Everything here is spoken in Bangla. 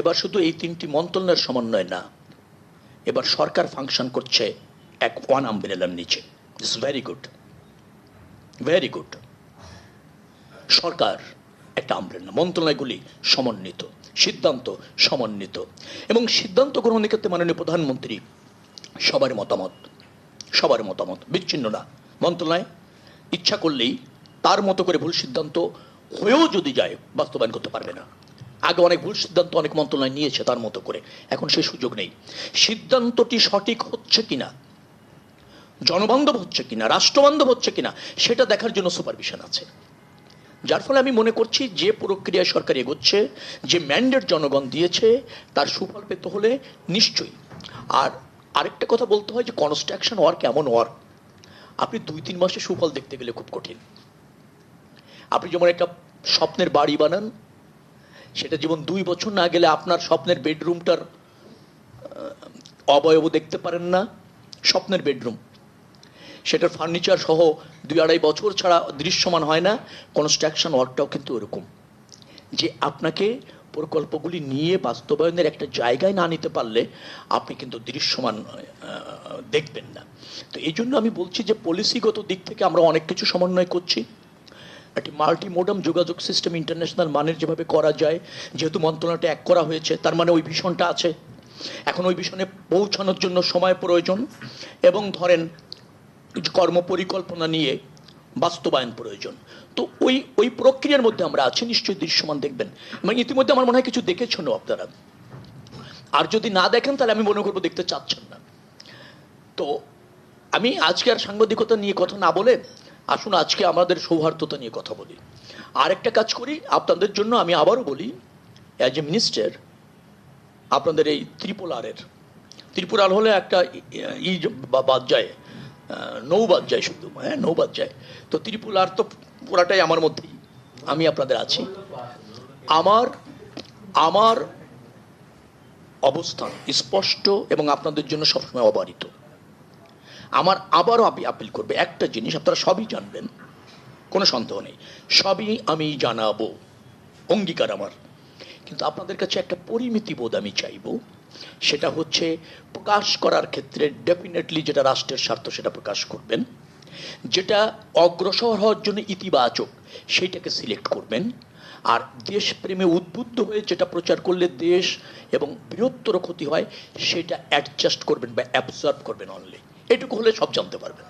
এবার শুধু এই তিনটি মন্ত্রণালয়ের সমন্বয় না, এবার সরকার ফাংশন করছে এক ওয়ান আমব্রেলার নিচে। It's very good, very good. সরকার একটা আমব্রেলা, মন্ত্রণালয়গুলি সমন্বিত, সিদ্ধান্ত সমন্বিত, এবং সিদ্ধান্ত গ্রহণের ক্ষেত্রে মাননীয় প্রধানমন্ত্রী সবার মতামত বিচ্ছিন্ন না। মন্ত্রণালয় ইচ্ছা করলেই তার মতো করে ভুল সিদ্ধান্ত হয়েও যদি যায় বাস্তবায়ন করতে পারবে না। আগে অনেক ভুল সিদ্ধান্ত অনেক মন্ত্রণালয় নিয়েছে তার মতো করে, এখন সেই সুযোগ নেই। সিদ্ধান্তটি সঠিক হচ্ছে কিনা, জনবান্ধব হচ্ছে কিনা, রাষ্ট্রবান্ধব হচ্ছে কিনা, সেটা দেখার জন্য সুপারভিশন আছে। যার ফলে আমি মনে করছি যে প্রক্রিয়ায় সরকার এগোচ্ছে, যে ম্যান্ডেট জনগণ দিয়েছে, তার সুফল পেতে হলে নিশ্চয়ই। আর আরেকটা কথা বলতে হয় যে কনস্ট্রাকশন ওয়ার্ক এমন ওয়ার্ক, আপনি 2-3 মাসে সুফল দেখতে গেলে খুব কঠিন। আপনি যেমন একটা স্বপ্নের বাড়ি বানান, সেটা যেমন 2 বছর না গেলে আপনার স্বপ্নের বেডরুমটার অবয়ব দেখতে পারেন না। স্বপ্নের বেডরুম, সেটার ফার্নিচার সহ 2-2.5 বছর ছাড়া দৃশ্যমান হয় না। কনস্ট্রাকশন ওয়ার্কটাও কিন্তু এরকম, যে আপনাকে প্রকল্পগুলি নিয়ে বাস্তবায়নের একটা জায়গায় না নিতে পারলে আপনি কিন্তু দৃশ্যমান দেখবেন না। তো এই জন্য আমি বলছি যে পলিসিগত দিক থেকে আমরা অনেক কিছু সমন্বয় করছি। একটি মাল্টিমোডাম যোগাযোগ সিস্টেম ইন্টারন্যাশনাল মানের যেভাবে করা যায়, যেহেতু মন্ত্রণালয়টা এক করা হয়েছে, তার মানে ওই ভিশনটা আছে। এখন ওই ভিশনে পৌঁছানোর জন্য সময় প্রয়োজন, এবং ধরেন কর্মপরিকল্পনা নিয়ে বাস্তবায়ন প্রয়োজন। তো ওই প্রক্রিয়ার মধ্যে আমরা আছি, নিশ্চয়ই দৃশ্যমান দেখবেন। মানে ইতিমধ্যে আমার মনে হয় কিছু দেখেছেন আপনারা, আর যদি না দেখেন তাহলে আমি মনে করবো দেখতে চাচ্ছেন না। তো আমি আজকে আর সাংবাদিকতা নিয়ে কথা না বলে আসুন আজকে আমাদের সৌহার্দ্যতা নিয়ে কথা বলি। আরেকটা কাজ করি আপনাদের জন্য, আমি আবারও বলি, অ্যাজ এ মিনিস্টার আপনাদের এই ত্রিপুরার হলে একটা বাদ যায়, নৌ বাদ যায়, শুধু নৌ বাদ যায়। তো ত্রিপুরার তো পুরাটাই আমার মধ্যেই, আমি আপনাদের আছি। আমার অবস্থান স্পষ্ট এবং আপনাদের জন্য সবসময় অবারিত। আমার আবারও আপিল করবে একটা জিনিস, আপনারা সবই জানবেন, কোনো সন্দেহ নেই, সবই আমি জানাবো, অঙ্গীকার আমার। কিন্তু আপনাদের কাছে একটা পরিমিতি বোধ আমি চাইব, সেটা হচ্ছে প্রকাশ করার ক্ষেত্রে ডেফিনেটলি যেটা রাষ্ট্রের স্বার্থ সেটা প্রকাশ করবেন, যেটা অগ্রসর হওয়ার জন্য ইতিবাচক সেইটাকে সিলেক্ট করবেন, আর দেশপ্রেমে উদ্বুদ্ধ হয়ে যেটা প্রচার করলে দেশ এবং বৃহত্তর ক্ষতি হয় সেটা অ্যাডজাস্ট করবেন বা অ্যাবজর্ব করবেন অনলি। এটুকু হলে সব জানতে পারবেন।